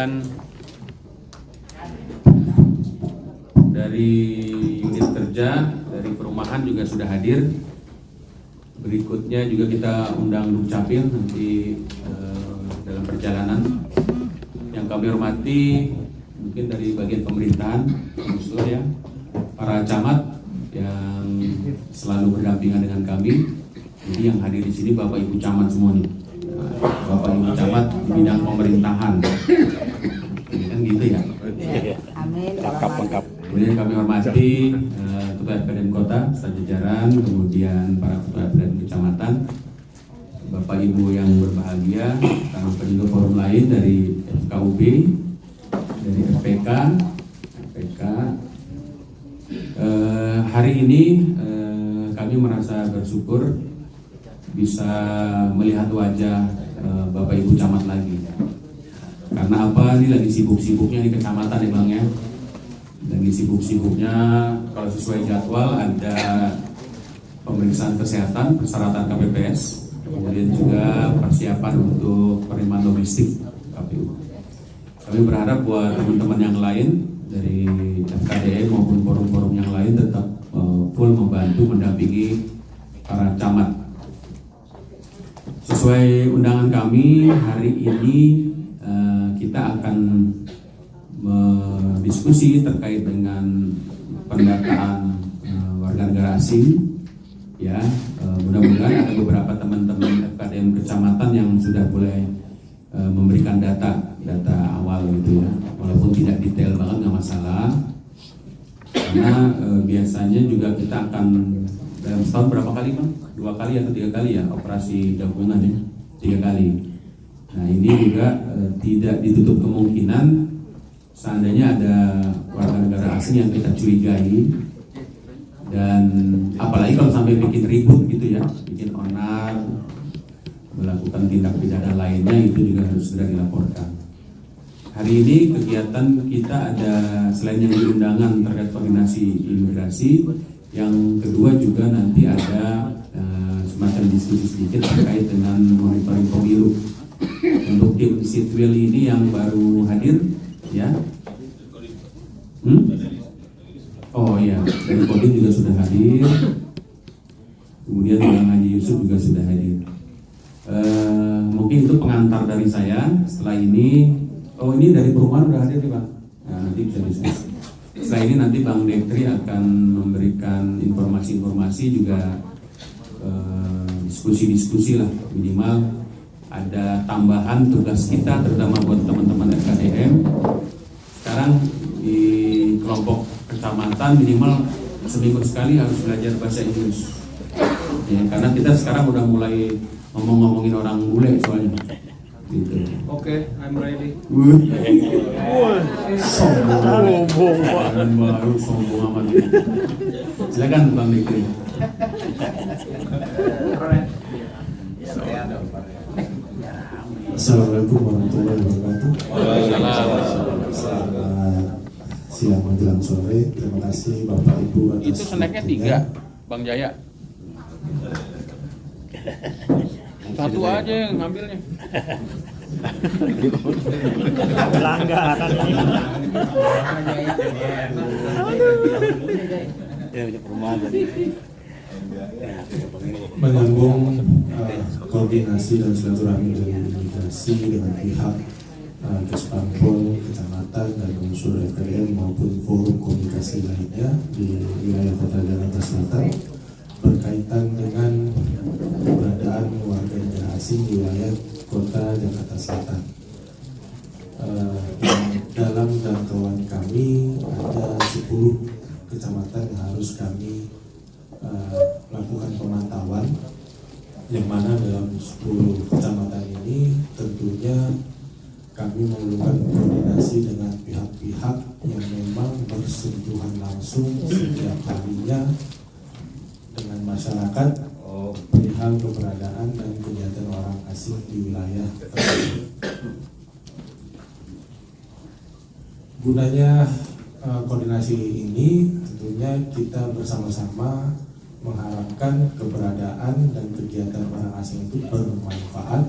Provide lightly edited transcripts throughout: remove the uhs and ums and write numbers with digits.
Kemudian dari unit kerja, dari perumahan juga sudah hadir. Berikutnya juga kita undang Dukcapil nanti dalam perjalanan. Yang kami hormati mungkin dari bagian pemerintahan, unsur ya, para camat yang selalu berdampingan dengan kami. Jadi yang hadir di sini Bapak Ibu camat semua nih, Bapak Ibu camat di bidang pemerintahan, kan gitu ya. Amin. Lengkap. Kemudian kami hormati Ketua FPDM Kota, sejajaran, kemudian para Ketua FPDM Kecamatan, Bapak Ibu yang berbahagia, karena juga forum lain dari FKUB, dari FPK. Hari ini kami merasa bersyukur bisa melihat wajah Bapak Ibu camat lagi. Karena apa? Ini lagi sibuk-sibuknya di kecamatan ya Bang ya. Lagi sibuk-sibuknya kalau sesuai jadwal ada pemeriksaan kesehatan, persyaratan KPPS, kemudian juga persiapan untuk penerimaan logistik KPU. Kami berharap buat teman-teman yang lain dari FKDM maupun forum-forum yang lain tetap full membantu mendampingi para camat. Sesuai undangan kami hari ini kita akan berdiskusi terkait dengan pendataan warga negara asing. Ya, mudah-mudahan ada beberapa teman-teman FKDM kecamatan yang sudah boleh memberikan data awal gitu ya, walaupun tidak detail banget nggak masalah. Karena biasanya juga kita akan dalam setahun berapa kali Bang? 2 kali atau 3 kali ya operasi gabungan ya, 3 kali. Nah ini juga tidak ditutup kemungkinan seandainya ada warga negara asing yang kita curigai, dan apalagi kalau sampai bikin ribut gitu ya, bikin onar, melakukan tindak pidana lainnya, itu juga harus segera dilaporkan. Hari ini kegiatan kita ada selain yang diundangan terkait koordinasi imigrasi, yang kedua juga nanti ada semacam diskusi sedikit terkait dengan monitoring pemilu. Untuk tim Sitwil ini yang baru hadir, ya. Oh iya, dari Kodim juga sudah hadir. Kemudian Bang Haji Yusuf juga sudah hadir. Mungkin itu pengantar dari saya. Setelah ini, oh ini dari perumahan udah hadir nih Bang. Nah, nanti bisa diskusi. Setelah ini nanti Bang Dekri akan memberikan informasi-informasi juga, diskusi-diskusi lah, minimal ada tambahan tugas kita terutama buat teman-teman FKDM. Sekarang di kelompok kecamatan minimal seminggu sekali harus belajar bahasa Inggris. Ya, karena kita sekarang udah mulai ngomongin orang bule soalnya. Gitu. Oke, I'm ready. Sombong amat. Silakan Bang Dikri. Assalamualaikum warahmatullahi wabarakatuh. Selamat siang menjelang sore. Terima kasih Bapak Ibu atas itu snacknya 3 Bang Jaya. Satu aja yang ngambilnya. Pelanggaran. Menyambung koordinasi dan silaturahmi dengan imigrasi dengan pihak Kesbangpol, kecamatan dan unsur FKDM maupun forum komunikasi lainnya di wilayah Kota Jakarta Selatan berkaitan dengan keberadaan warga negara asing di wilayah Kota Jakarta Selatan. Dalam jangkauan kami ada 10 kecamatan yang harus kami melakukan pemantauan, yang mana dalam 10 kecamatan ini tentunya kami memerlukan koordinasi dengan pihak-pihak yang memang bersentuhan langsung setiap harinya dengan masyarakat perihal keberadaan dan kegiatan orang asing di wilayah tersebut. Gunanya koordinasi ini tentunya kita bersama-sama mengharapkan keberadaan dan kegiatan orang asing itu bermanfaat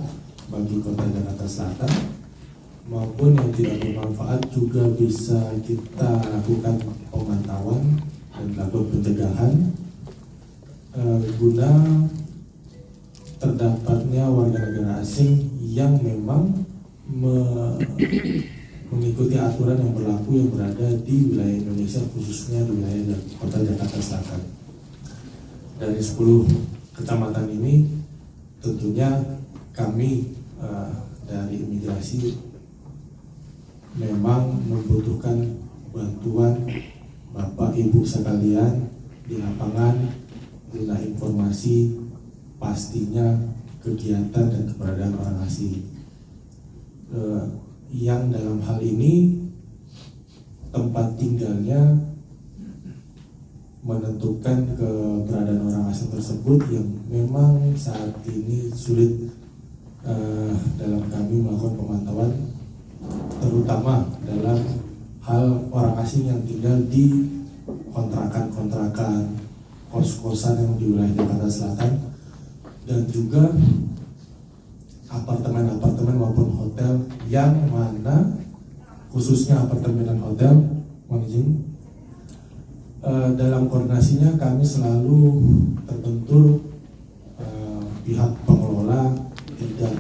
bagi Kota Jakarta Selatan, maupun yang tidak bermanfaat juga bisa kita lakukan pemantauan dan lakukan pencegahan guna terdapatnya warga negara asing yang memang mengikuti aturan yang berlaku yang berada di wilayah Indonesia, khususnya di wilayah Kota Jakarta Selatan. Dari 10 kecamatan ini tentunya kami dari imigrasi memang membutuhkan bantuan Bapak Ibu sekalian di lapangan guna informasi pastinya kegiatan dan keberadaan orang asing yang dalam hal ini tempat tinggalnya menentukan keberadaan orang asing tersebut yang memang saat ini sulit dalam kami melakukan pemantauan, terutama dalam hal orang asing yang tinggal di kontrakan-kontrakan, kos-kosan yang di wilayah Jakarta Selatan, dan juga apartemen-apartemen maupun hotel yang mana khususnya apartemen dan hotel, mohon izin, dalam koordinasinya kami selalu terbentur pihak pengelola tidak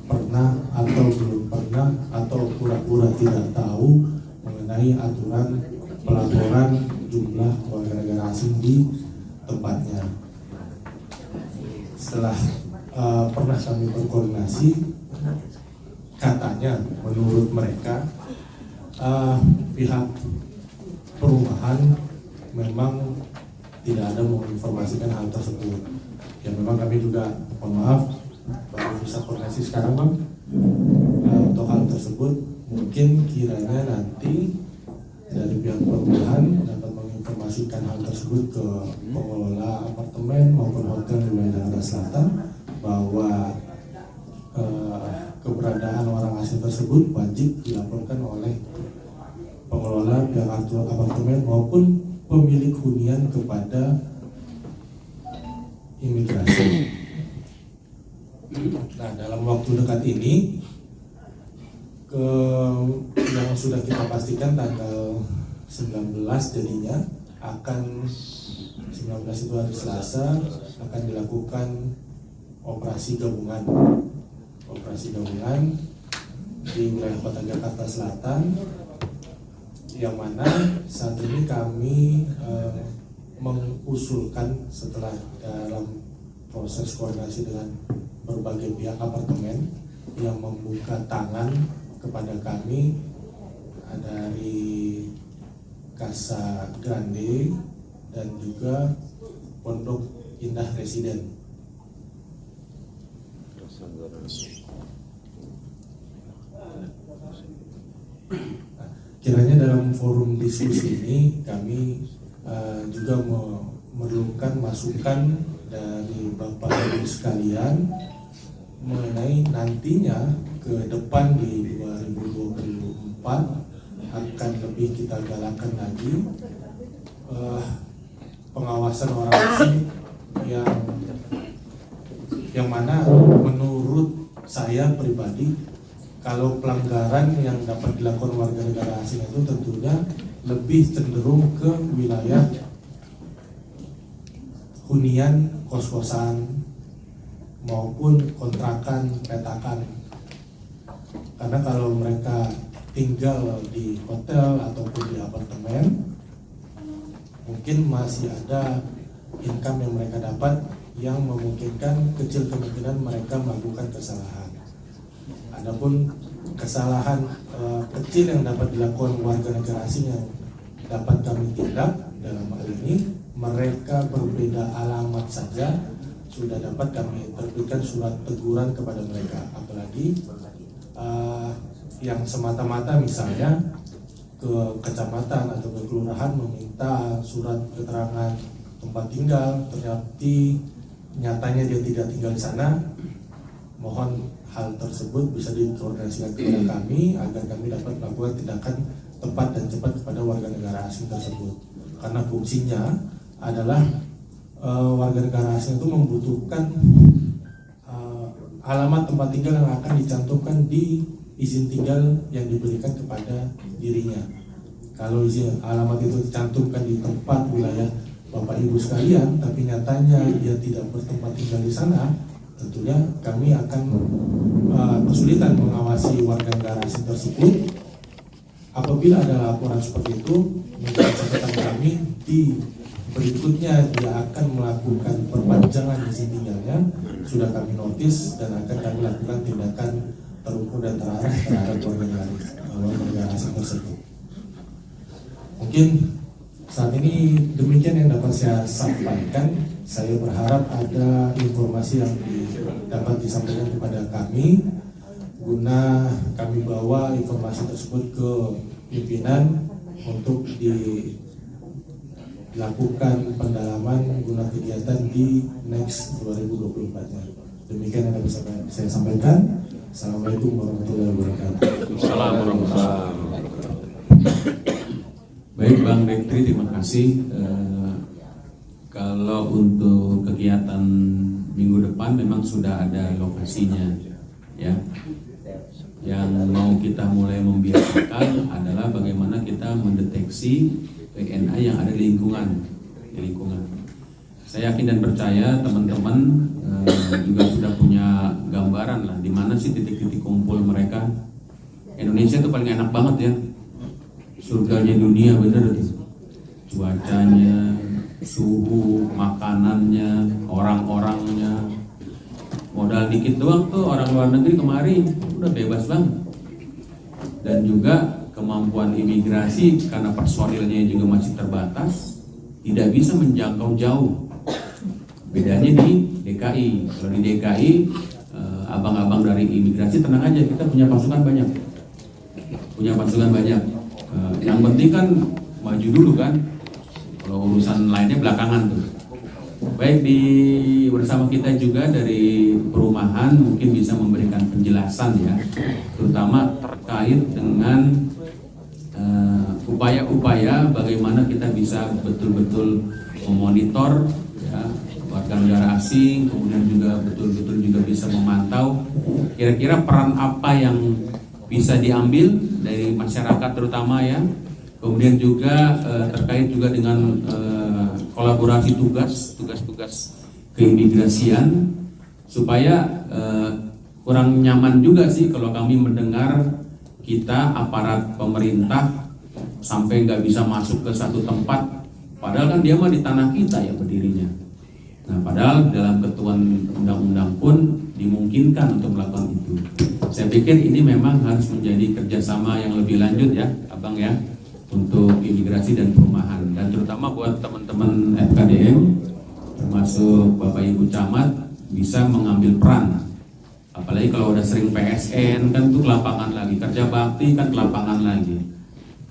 pernah atau belum pernah atau pura-pura tidak tahu mengenai aturan pelaporan jumlah warga negara asing di tempatnya. Setelah pernah kami berkoordinasi, katanya menurut mereka pihak perumahan memang tidak ada menginformasikan hal tersebut. Ya memang kami juga mohon maaf baru bisa koordinasi sekarang Bang untuk hal tersebut. Mungkin kiranya nanti dari pihak perumahan dapat menginformasikan hal tersebut ke pengelola apartemen maupun hotel di wilayah Jakarta Selatan bahwa keberadaan orang asing tersebut wajib dilaporkan oleh pengelola pihak apartemen maupun pemilik hunian kepada imigrasi. Nah, dalam waktu dekat ini yang sudah kita pastikan tanggal 19 jadinya akan 19 itu hari Selasa akan dilakukan operasi gabungan di wilayah Kota Jakarta Selatan, yang mana saat ini kami mengusulkan setelah dalam proses koordinasi dengan berbagai pihak apartemen yang membuka tangan kepada kami dari Casa Grande dan juga Pondok Indah Residen. Kiranya dalam forum diskusi ini kami juga memerlukan masukan dari Bapak Ibu sekalian mengenai nantinya ke depan di 2024 akan lebih kita galakkan lagi pengawasan orang asing yang mana menurut saya pribadi kalau pelanggaran yang dapat dilakukan warga negara asing itu tentunya lebih cenderung ke wilayah hunian kos-kosan maupun kontrakan petakan. Karena kalau mereka tinggal di hotel ataupun di apartemen, mungkin masih ada income yang mereka dapat yang memungkinkan kecil kemungkinan mereka melakukan kesalahan. Adapun kesalahan kecil yang dapat dilakukan warga negara asing yang dapat kami tindak dalam hal ini, mereka berbeda alamat saja sudah dapat kami terbitkan surat teguran kepada mereka. Apalagi yang semata-mata misalnya ke kecamatan atau ke kelurahan meminta surat keterangan tempat tinggal, ternyata nyatanya dia tidak tinggal di sana, mohon hal tersebut bisa dikoordinasikan kepada kami agar kami dapat melakukan tindakan tepat dan cepat kepada warga negara asing tersebut. Karena fungsinya adalah warga negara asing itu membutuhkan alamat tempat tinggal yang akan dicantumkan di izin tinggal yang diberikan kepada dirinya. Kalau izin alamat itu dicantumkan di tempat wilayah Bapak Ibu sekalian, tapi nyatanya dia tidak bertempat tinggal di sana, tentunya kami akan kesulitan mengawasi warga negara asing tersebut. Apabila ada laporan seperti itu, menjadi catatan kami di berikutnya dia akan melakukan perpanjangan izin tinggalnya, sudah kami notis dan akan kami lakukan tindakan terukur dan terarah terhadap warga negara asing tersebut. Mungkin saat ini demikian yang dapat saya sampaikan. Saya berharap ada informasi yang dapat disampaikan kepada kami guna kami bawa informasi tersebut ke pimpinan untuk dilakukan pendalaman guna kegiatan di next 2024-nya. Demikian yang dapat saya sampaikan. Assalamualaikum warahmatullahi wabarakatuh. Assalamualaikum warahmatullahi wabarakatuh. Baik Bang Rektri, terima kasih. Kalau untuk kegiatan minggu depan memang sudah ada lokasinya, ya. Yang mau kita mulai membiasakan adalah bagaimana kita mendeteksi PNA yang ada di lingkungan. Saya yakin dan percaya teman-teman juga sudah punya gambaran lah di mana sih titik-titik kumpul mereka. Indonesia itu paling enak banget ya, surganya dunia bener tuh. Cuacanya, suhu, makanannya, orang-orangnya. Modal dikit doang tuh orang luar negeri kemari udah bebas banget. Dan juga kemampuan imigrasi karena personilnya juga masih terbatas, tidak bisa menjangkau jauh. Bedanya di DKI. Kalau di DKI abang-abang dari imigrasi tenang aja, kita punya pasukan banyak. Yang penting kan maju dulu kan. Kalau urusan lainnya belakangan tuh. Baik, bersama kita juga dari perumahan mungkin bisa memberikan penjelasan ya, terutama terkait dengan upaya-upaya bagaimana kita bisa betul-betul memonitor ya, warga negara asing, kemudian juga betul-betul juga bisa memantau kira-kira peran apa yang bisa diambil dari masyarakat terutama ya. Kemudian juga terkait juga dengan kolaborasi tugas-tugas keimigrasian, supaya kurang nyaman juga sih kalau kami mendengar kita aparat pemerintah sampai nggak bisa masuk ke satu tempat, padahal kan dia mah di tanah kita ya berdirinya. Nah, padahal dalam ketentuan undang-undang pun dimungkinkan untuk melakukan itu. Saya pikir ini memang harus menjadi kerjasama yang lebih lanjut ya, Abang ya, untuk imigrasi dan perumahan, dan terutama buat teman-teman FKDM termasuk Bapak Ibu Camat bisa mengambil peran. Apalagi kalau udah sering PSN kan tuh ke lapangan lagi, kerja bakti kan ke lapangan lagi.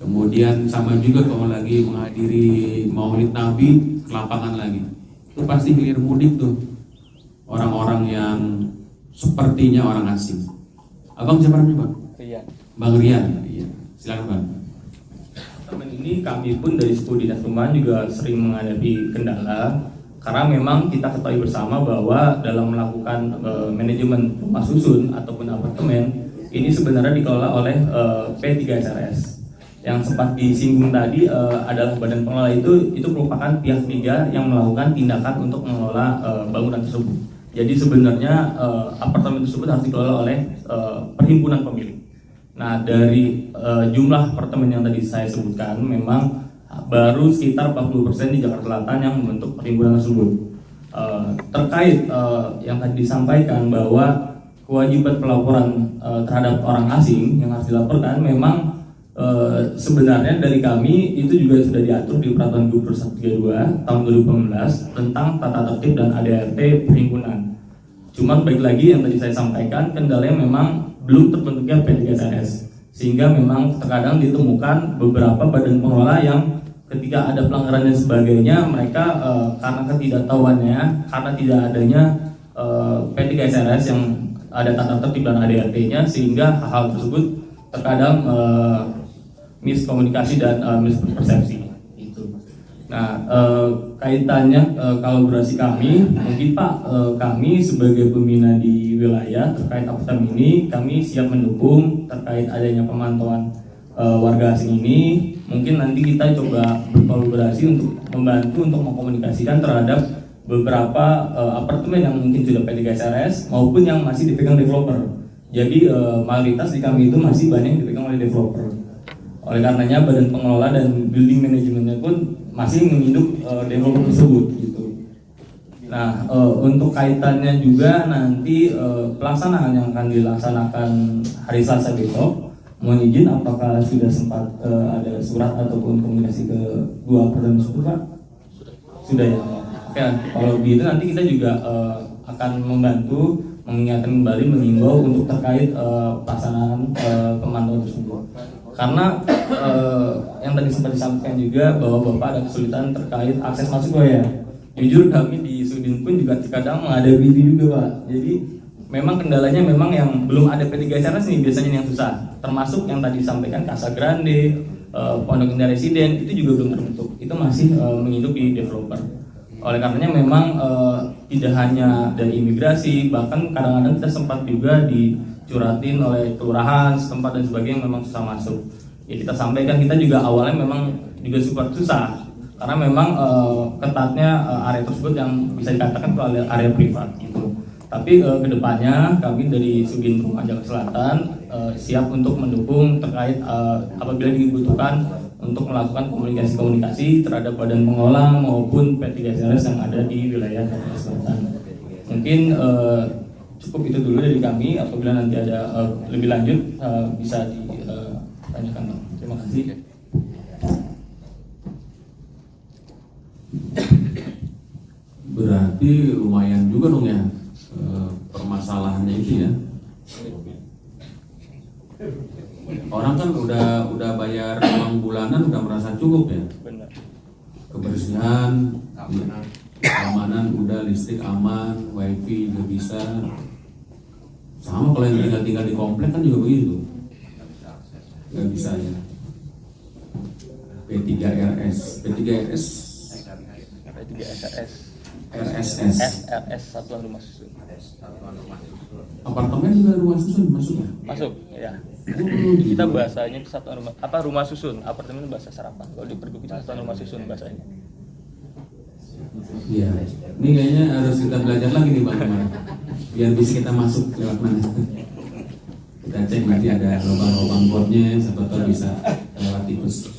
Kemudian sama juga kalau lagi menghadiri Maulid Nabi ke lapangan lagi. Itu pasti hilir mudik tuh orang-orang yang sepertinya orang asing. Abang siapa namanya Bang? Rian. Bang Rian. Iya. Silakan Bang. Teman ini kami pun dari suku dinas perumahan juga sering menghadapi kendala, karena memang kita ketahui bersama bahwa dalam melakukan manajemen rumah susun ataupun apartemen ini sebenarnya dikelola oleh P3SRS. Yang sempat disinggung tadi adalah badan pengelola itu merupakan pihak ketiga yang melakukan tindakan untuk mengelola bangunan tersebut. Jadi sebenarnya apartemen tersebut harus dikelola oleh perhimpunan pemilik. Nah, dari jumlah apartemen yang tadi saya sebutkan, memang baru sekitar 40% di Jakarta Selatan yang membentuk perhimpunan tersebut. Terkait yang tadi disampaikan bahwa kewajiban pelaporan terhadap orang asing yang harus dilaporkan, memang sebenarnya dari kami itu juga sudah diatur di Peraturan Gubernur 132 tahun 2019 tentang tata tertib dan ADRT perhimpunan. Cuman baik lagi yang tadi saya sampaikan, kendalanya memang belum terbentuknya P3SRS, sehingga memang terkadang ditemukan beberapa badan pengelola yang ketika ada pelanggaran dan sebagainya, mereka karena ketidaktahuannya, karena tidak adanya P3SRS yang ada tata tertib dan ADRT-nya, sehingga hal tersebut terkadang miskomunikasi dan mispersepsi. Itu. Nah, kaitannya kolaborasi kami, mungkin Pak, kami sebagai pembina di wilayah terkait apartemen ini, kami siap mendukung terkait adanya pemantauan warga asing ini. Mungkin nanti kita coba berkolaborasi untuk membantu untuk mengkomunikasikan terhadap beberapa apartemen yang mungkin sudah P3SRS maupun yang masih dipegang developer. Jadi mayoritas di kami itu masih banyak yang dipegang oleh developer. Oleh karenanya badan pengelola dan building manajemennya pun masih menginduk developer tersebut gitu. Nah, untuk kaitannya juga nanti pelaksanaan yang akan dilaksanakan hari Selasa besok, mohon izin apakah sudah sempat ada surat ataupun komunikasi ke dua apartemen tersebut, Pak? Sudah ya. Oke, kalau begitu nanti kita juga akan membantu mengingatkan kembali, mengimbau untuk terkait pelaksanaan pemantauan tersebut. Karena yang tadi sempat disampaikan juga bahwa Bapak ada kesulitan terkait akses masuk ya. Jujur kami di Sudin pun juga terkadang menghadapi itu juga, Pak. Jadi memang kendalanya memang yang belum ada P3SRS nih biasanya yang susah. Termasuk yang tadi disampaikan Casa Grande, Pondok Indah Residen itu juga belum terbentuk. Itu masih menghidup di developer. Oleh karenanya memang tidak hanya dari imigrasi, bahkan kadang-kadang kita sempat juga dicuratin oleh kelurahan setempat dan sebagainya yang memang susah masuk. Ya kita sampaikan, kita juga awalnya memang juga super susah karena memang ketatnya area tersebut yang bisa dikatakan itu area privat gitu. Tapi kedepannya kami dari Sudin Rumah Jakarta Selatan siap untuk mendukung terkait apabila dibutuhkan untuk melakukan komunikasi-komunikasi terhadap badan pengelola maupun P3SRS yang ada di wilayah Jakarta Selatan. Mungkin cukup itu dulu dari kami. Apabila nanti ada lebih lanjut bisa ditanyakan. Terima kasih. Berarti lumayan juga dong ya permasalahannya itu ya. Orang kan udah bayar uang bulanan, udah merasa cukup ya. Benar. Kebersihan, keamanan udah, listrik aman, wifi juga bisa. Sama kalau yang tinggal di komplek kan juga begitu. Gak bisa ya. P3RS, P3SRS, RSS, SRS Satuan Rumah Susun. apartemen juga rumah susun masuk ya? Masuk, ya. Kita bahasanya itu satuan rumah susun, apartemen bahasa sarapan. Kalau di Pergub itu satuan rumah susun bahasanya. Iya. Ini kayaknya harus kita belajar lagi nih Bang Umar. Biar bisa kita masuk lewat mana. Kita cek nanti ada lubang-lubang botnya, siapa tahu bisa lewat tikus.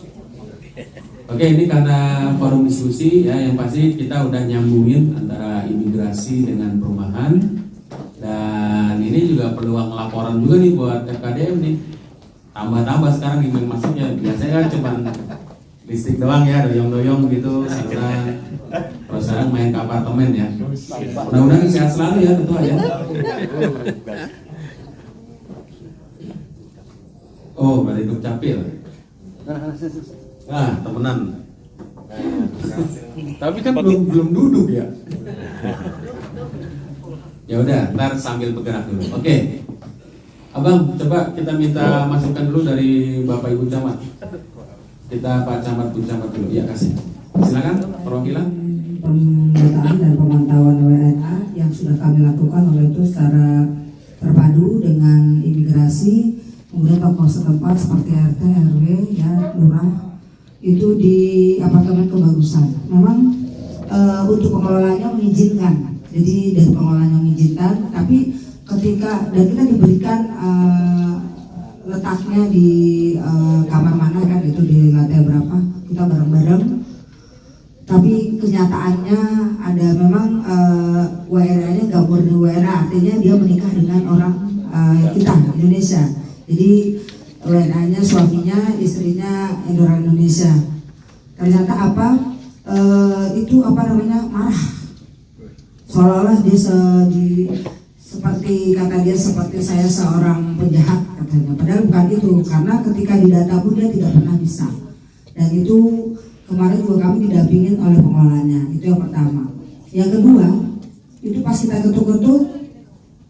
Oke, ini karena forum diskusi ya, yang pasti kita udah nyambungin antara imigrasi dengan perumahan. Dan ini juga peluang laporan juga nih buat FKDM nih. Tambah-tambah sekarang email masuknya. Biasanya kan cuma listrik doang ya, doyong-doyong gitu. Terus sekarang main ke apartemen ya. Mudah-mudahan sehat selalu ya ketua ya. Oh, balik ke capil. Nah, temenan. Tapi kan belum duduk ya. Ya udah, ntar sambil bergerak dulu. Oke. Abang, coba kita minta masukan dulu dari Bapak Ibu Camat. Kita Pak Camat, Bu Camat dulu. Ya, kasih. Silakan, perwakilan. Pemetaan dan pemantauan WNA yang sudah kami lakukan oleh itu secara terpadu dengan imigrasi, kemudian tokoh setempat seperti RT, RW, ya, lurah, itu di apartemen Kebagusan. Memang untuk pengelolanya mengizinkan. Jadi dari pengelolanya mengizinkan, tapi ketika dan kita diberikan letaknya di kamar mana kan, itu di lantai berapa, kita bareng-bareng. Tapi kenyataannya ada memang WNA-nya nggak murni WNA, artinya dia menikah dengan orang kita Indonesia. Jadi WNA-nya suaminya, istrinya orang Indonesia. Ternyata itu marah. Seolah-olah dia seperti kata dia seperti saya seorang penjahat katanya. Padahal bukan itu, karena ketika didata pun dia tidak pernah bisa. Dan itu kemarin juga kami didampingin oleh pengelolanya. Itu yang pertama. Yang kedua, itu pas kita ketuk-ketuk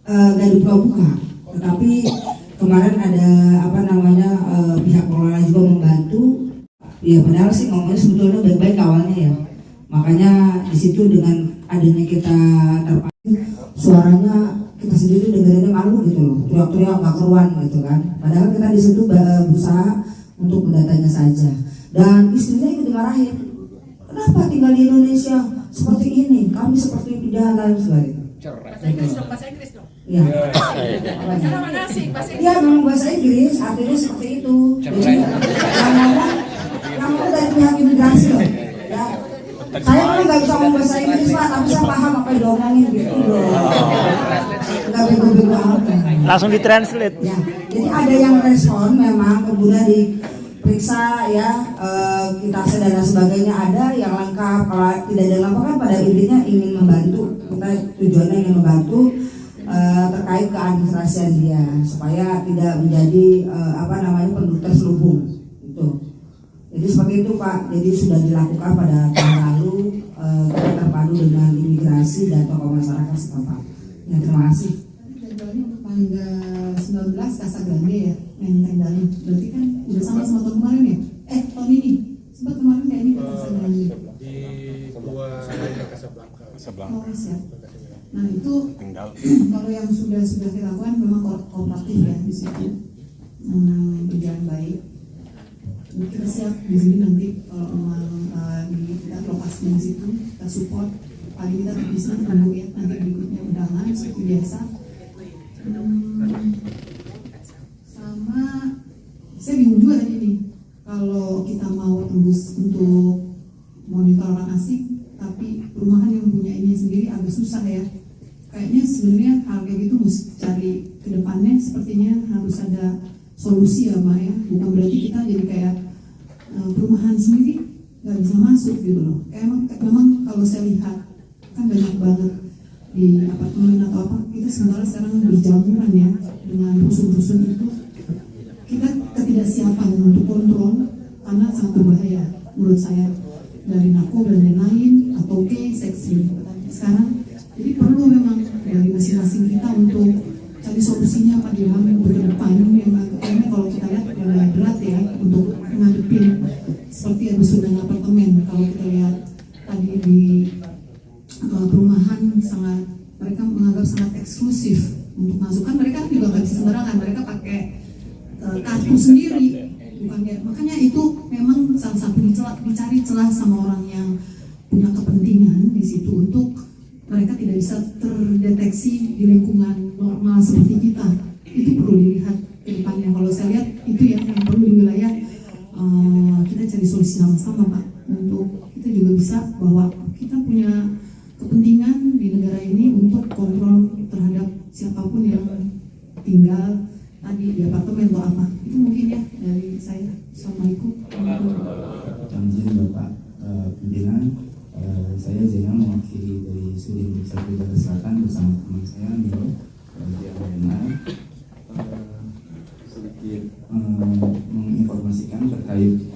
gak dibuka-buka. Tetapi kemarin ada pihak pengelola juga membantu. Ya padahal sih ngomongnya sebetulnya baik-baik awalnya ya. Makanya di situ dengan adanya kita terpaksa suaranya kita sendiri dengerinnya malu gitu loh, teriak-teriak gak keruan gitu kan. Padahal kita di situ berusaha untuk mendatanya saja. Dan istrinya ikut dimarahin. Kenapa tinggal di Indonesia seperti ini? Kami seperti penjahat dan sebagainya. Bahasa Inggris dong. Iya. Cara mana sih bahasa Inggris? Iya memang bahasa Inggris artinya seperti itu. Jadi yang ngomong dari pihak imigrasi loh. Ya. Saya kan nggak bisa ngomong bahasa Inggris Pak, tapi saya paham apa yang diomongin gitu loh. Nggak bego-bego amat. Langsung ditranslate. Ya. Jadi ada yang respon memang kemudian diperiksa ya kita dan sebagainya, ada yang lengkap. Kalau tidak ada yang lengkap kan pada intinya ingin membantu, kita tujuannya ingin membantu terkait keadministrasian dia supaya tidak menjadi penduduk terselubung itu. Jadi seperti itu Pak. Jadi sudah dilakukan pada tahun lalu, kita terpadu dengan imigrasi dan tokoh masyarakat setempat. Ya, terima kasih. Jadwalnya untuk tanggal 19 Casa Grande ya, Menteng Dalam. Berarti kan udah sama tahun kemarin ya? Tahun ini. Sempat kemarin kayaknya ke Casa Grande. Di Gua Casablanca. Oh siap. Nah itu kalau yang sudah dilakukan memang kooperatif ya di situ, berjalan baik. Kita siap di sini nanti kalau memang kita lokasinya di situ kita support. Paling kita bisa tunggu ya nanti berikutnya undangan seperti biasa. Sama saya bingung juga tadi nih kalau kita mau tembus untuk monitor orang asing tapi perumahan yang punya ini sendiri agak susah ya. Kayaknya sebenarnya hal kayak gitu mesti cari ke depannya, sepertinya harus ada solusi ya Mbak ya. Bukan berarti kita jadi kayak perumahan sendiri nggak bisa masuk gitu loh. Kayak memang kalau saya lihat kan banyak banget di apartemen atau apa, kita sebenarnya sekarang berjamuran ya dengan rusun-rusun itu. Kita ketidaksiapan untuk kontrol karena sangat berbahaya menurut saya, dari narkoba dan lain-lain atau seks sekarang. Jadi perlu memang dari masing-masing kita untuk cari solusinya apa di dalam ke depan. Memang kalau kita lihat berat ya untuk menghadapin seperti yang sudah apartemen. Kalau kita lihat tadi di perumahan sangat, mereka menganggap sangat eksklusif untuk masuk, kan mereka juga nggak bisa sembarangan, mereka pakai kartu sendiri, bukan ya. Makanya itu memang salah satu dicari celah sama orang yang punya kepentingan di situ untuk mereka tidak bisa terdeteksi di lingkungan normal seperti kita. Itu perlu dilihat ke depannya. Kalau saya lihat itu yang perlu di wilayah kita cari solusi sama-sama Pak, untuk kita juga bisa bahwa kita punya kepentingan di negara ini untuk kontrol terhadap siapapun yang tinggal tadi di apartemen atau apa. Itu mungkin ya dari saya. Assalamualaikum. Izin Bapak pimpinan, saya Zainal mewakili dari Sudin Desa Jakarta Selatan bersama teman saya Nilo Diana, sedikit menginformasikan terkait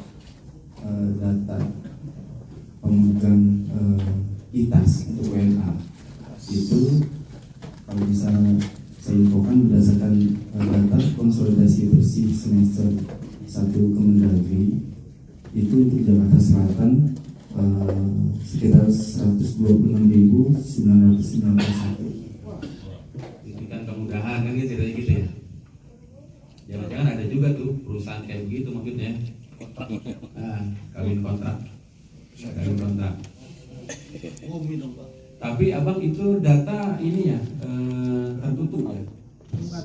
data pemegang ITAS untuk WNA. Itu kalau bisa saya infokan berdasarkan data konsolidasi bersih semester 1 Kemendagri, itu untuk Jakarta Selatan sekitar 126.991. Ini kan kemudahan kan gitu ceritanya gitu ya. Jangan-jangan ada juga tuh perusahaan kayak begitu maksudnya. Kawin kontrak. Tapi abang itu data ini ya tertutup ya.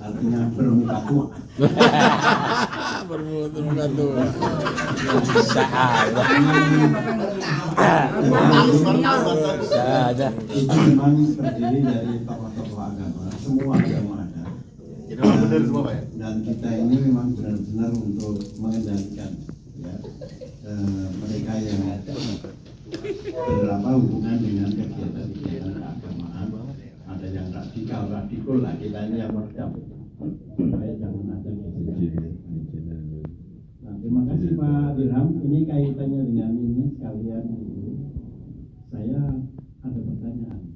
Artinya bermuka tua. Bermuka tua. Itu memang terdiri dari tokoh-tokoh agama, semua agama ada. Dan kita ini memang benar-benar untuk mengendalikan ya, mereka yang beberapa hubungan dengan kegiatan-kegiatan keagamaan. Ada yang radikal lah, kita ini yang merdam supaya jangan ada kejadian. Nah, terima kasih Pak Dirham. Ini kaitannya dengan ini sekalian. Saya ada pertanyaan.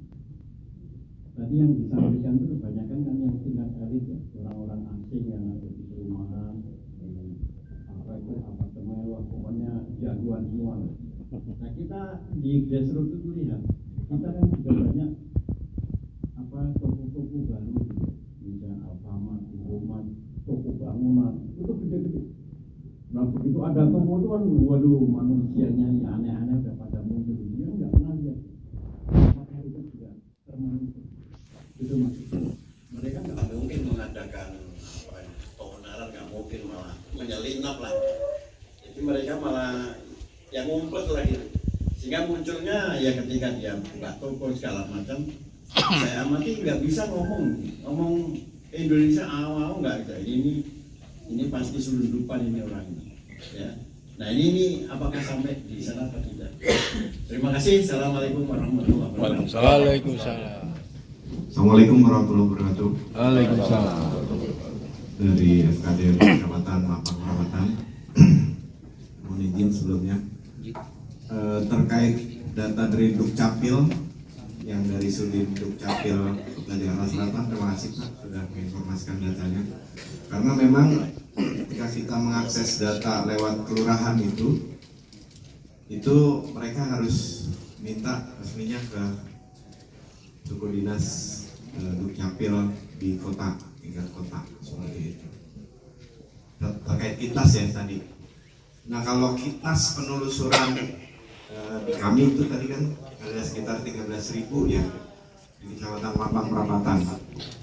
Tadi yang disampaikan itu kebanyakan kan yang tingkat elit ya, orang-orang asing yang ada di perumahan, apa itu apartemen, pokoknya jagoan semua. Nah kita di grassroots itu lihat, kita kan juga banyak toko-toko baru, misalnya Alfamart, Indomaret, toko bangunan itu gede-gede. Nah begitu ada toko itu kan, waduh manusianya yang aneh-aneh udah pada muncul, dia nggak pernah lihat. Apakah itu juga termonitor? Itu maksudnya. Mereka nggak mungkin mengadakan keonaran, nggak mungkin malah menyelinap lah. Jadi mereka malah yang ngumpet lah gitu. Sehingga munculnya ya ketika dia buka toko segala macam, saya amati nggak bisa ngomong Indonesia awal nggak ada. Ini pasti selundupan ini orang ini. Ya. Nah ini apakah sampai di sana atau tidak? Terima kasih. Assalamualaikum warahmatullahi wabarakatuh. Waalaikumsalam. Assalamualaikum warahmatullahi wabarakatuh. Waalaikumsalam. Dari FKD Kecamatan Mampang Perapatan. Mohon izin sebelumnya terkait data dari Dukcapil yang dari Sudin Dukcapil Kota Jakarta Selatan. Terima kasih Pak sudah menginformasikan datanya. Karena memang ketika kita mengakses data lewat kelurahan itu mereka harus minta resminya ke suku dinas Dukcapil di kota, tingkat kota seperti itu. Terkait kitas ya tadi. Nah kalau kitas penelusuran di kami itu tadi kan ada sekitar 13.000 ya di Kecamatan Mampang Perapatan.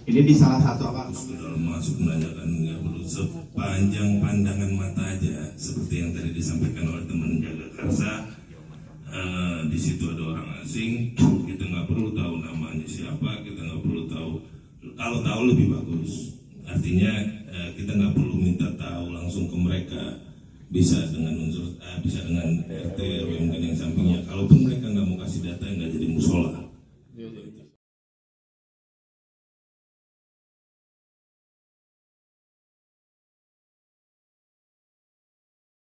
Ini di salah satu apa? Sudah masuk menanyakan nggak perlu sepanjang pandangan mata aja seperti yang tadi disampaikan oleh teman jaga karsa. Di situ ada orang asing, kita nggak perlu tahu namanya siapa, kita nggak perlu tahu. Kalau tahu lebih bagus. Artinya kita nggak perlu minta tahu langsung ke mereka. Bisa dengan unsur, bisa dengan RT, RW mungkin yang sampingnya. Kalaupun mereka nggak mau kasih data, nggak jadi musola.